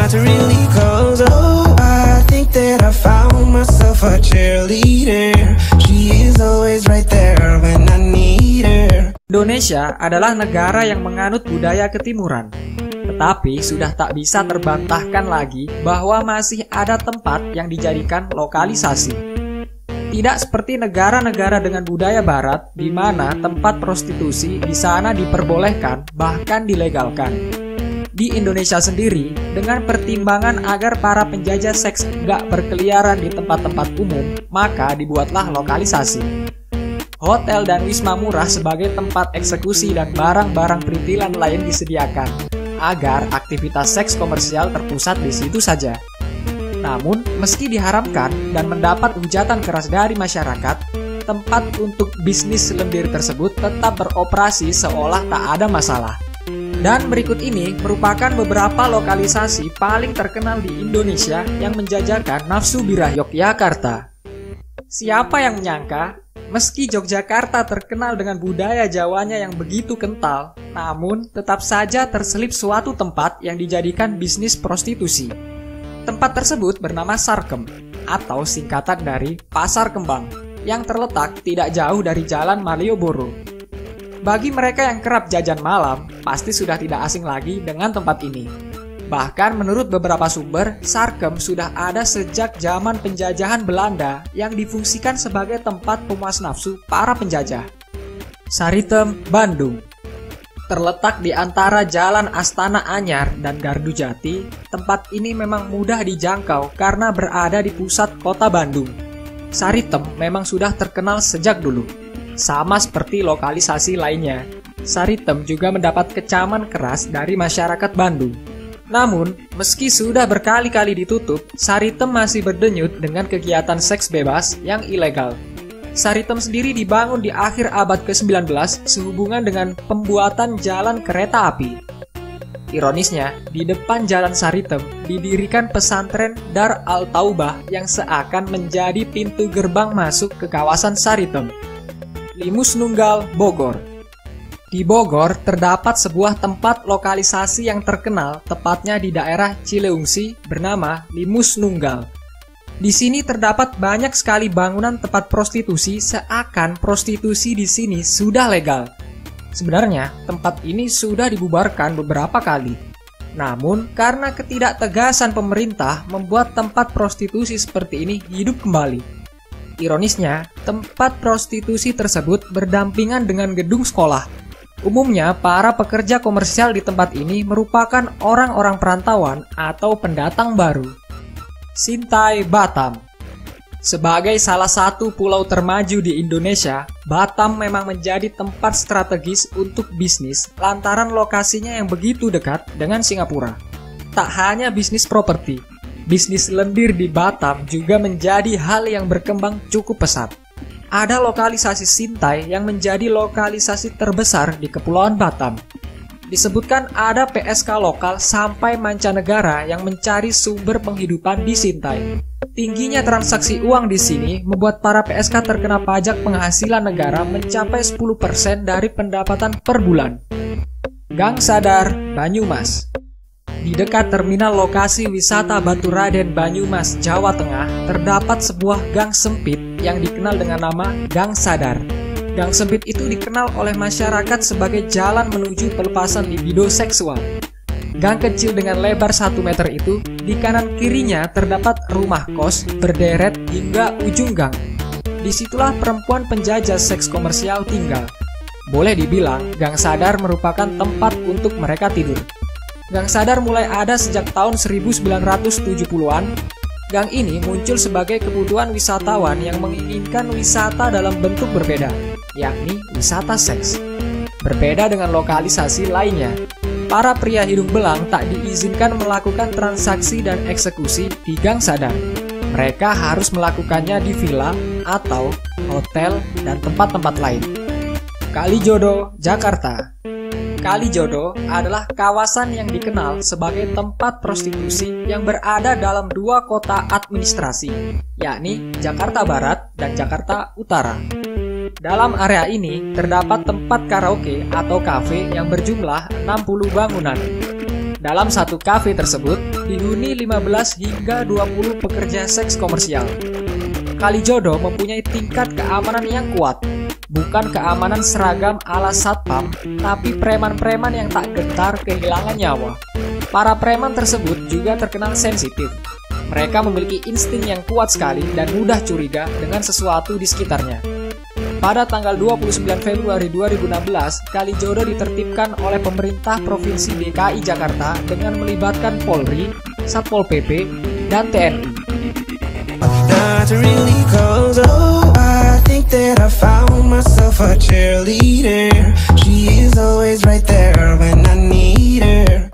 about to really close. Oh, I think that I found myself a cheerleader. She is always right there when I need her. Indonesia adalah negara yang menganut budaya ketimuran. Tetapi sudah tak bisa terbantahkan lagi bahwa masih ada tempat yang dijadikan lokalisasi. Tidak seperti negara-negara dengan budaya barat di mana tempat prostitusi di sana diperbolehkan bahkan dilegalkan. Di Indonesia sendiri, dengan pertimbangan agar para penjajah seks gak berkeliaran di tempat-tempat umum, maka dibuatlah lokalisasi. Hotel dan wisma murah sebagai tempat eksekusi dan barang-barang perintilan lain disediakan agar aktivitas seks komersial terpusat di situ saja. Namun, meski diharamkan dan mendapat hujatan keras dari masyarakat, tempat untuk bisnis lendir tersebut tetap beroperasi seolah tak ada masalah. Dan berikut ini merupakan beberapa lokalisasi paling terkenal di Indonesia yang menjajakan nafsu birah Yogyakarta. Siapa yang menyangka, meski Yogyakarta terkenal dengan budaya Jawanya yang begitu kental, namun tetap saja terselip suatu tempat yang dijadikan bisnis prostitusi. Tempat tersebut bernama Sarkem, atau singkatan dari Pasar Kembang, yang terletak tidak jauh dari Jalan Malioboro. Bagi mereka yang kerap jajan malam, pasti sudah tidak asing lagi dengan tempat ini. Bahkan menurut beberapa sumber, Sarkem sudah ada sejak zaman penjajahan Belanda yang difungsikan sebagai tempat pemuas nafsu para penjajah. Saritem, Bandung. Terletak di antara Jalan Astana Anyar dan Gardu Jati, tempat ini memang mudah dijangkau karena berada di pusat kota Bandung. Saritem memang sudah terkenal sejak dulu. Sama seperti lokalisasi lainnya, Saritem juga mendapat kecaman keras dari masyarakat Bandung. Namun, meski sudah berkali-kali ditutup, Saritem masih berdenyut dengan kegiatan seks bebas yang ilegal. Saritem sendiri dibangun di akhir abad ke-19 sehubungan dengan pembuatan jalan kereta api. Ironisnya, di depan jalan Saritem didirikan pesantren Dar Al-Taubah yang seakan menjadi pintu gerbang masuk ke kawasan Saritem. Limus Nunggal, Bogor. Di Bogor terdapat sebuah tempat lokalisasi yang terkenal, tepatnya di daerah Cileungsi, bernama Limus Nunggal. Di sini terdapat banyak sekali bangunan tempat prostitusi, seakan prostitusi di sini sudah legal. Sebenarnya, tempat ini sudah dibubarkan beberapa kali. Namun, karena ketidaktegasan pemerintah membuat tempat prostitusi seperti ini hidup kembali. Ironisnya, tempat prostitusi tersebut berdampingan dengan gedung sekolah. Umumnya, para pekerja komersial di tempat ini merupakan orang-orang perantauan atau pendatang baru. Sintai, Batam. Sebagai salah satu pulau termaju di Indonesia, Batam memang menjadi tempat strategis untuk bisnis lantaran lokasinya yang begitu dekat dengan Singapura. Tak hanya bisnis properti, bisnis lendir di Batam juga menjadi hal yang berkembang cukup pesat. Ada lokalisasi Sintai yang menjadi lokalisasi terbesar di Kepulauan Batam. Disebutkan ada PSK lokal sampai mancanegara yang mencari sumber penghidupan di Sintai. Tingginya transaksi uang di sini membuat para PSK terkena pajak penghasilan negara mencapai 10% dari pendapatan per bulan. Gang Sadar, Banyumas. Di dekat terminal lokasi wisata Baturaden Banyumas, Jawa Tengah, terdapat sebuah gang sempit yang dikenal dengan nama Gang Sadar. Gang sempit itu dikenal oleh masyarakat sebagai jalan menuju pelepasan libido seksual. Gang kecil dengan lebar 1 meter itu, di kanan kirinya terdapat rumah kos berderet hingga ujung gang. Disitulah perempuan penjajah seks komersial tinggal. Boleh dibilang, Gang Sadar merupakan tempat untuk mereka tidur. Gang Sadar mulai ada sejak tahun 1970-an. Gang ini muncul sebagai kebutuhan wisatawan yang menginginkan wisata dalam bentuk berbeda, yakni wisata seks. Berbeda dengan lokalisasi lainnya, para pria hidung belang tak diizinkan melakukan transaksi dan eksekusi di Gang Sadar. Mereka harus melakukannya di villa atau hotel dan tempat-tempat lain. Kalijodo, Jakarta. Kalijodo adalah kawasan yang dikenal sebagai tempat prostitusi yang berada dalam 2 kota administrasi, yakni Jakarta Barat dan Jakarta Utara. Dalam area ini terdapat tempat karaoke atau kafe yang berjumlah 60 bangunan. Dalam satu kafe tersebut dihuni 15 hingga 20 pekerja seks komersial. Kalijodo mempunyai tingkat keamanan yang kuat. Bukan keamanan seragam ala satpam, tapi preman-preman yang tak gentar kehilangan nyawa. Para preman tersebut juga terkenal sensitif. Mereka memiliki insting yang kuat sekali dan mudah curiga dengan sesuatu di sekitarnya. Pada tanggal 29 Februari 2016, Kalijodo ditertibkan oleh pemerintah Provinsi DKI Jakarta dengan melibatkan Polri, Satpol PP, dan TNI. Not really close, oh, I think that I found myself a cheerleader. She is always right there when I need her.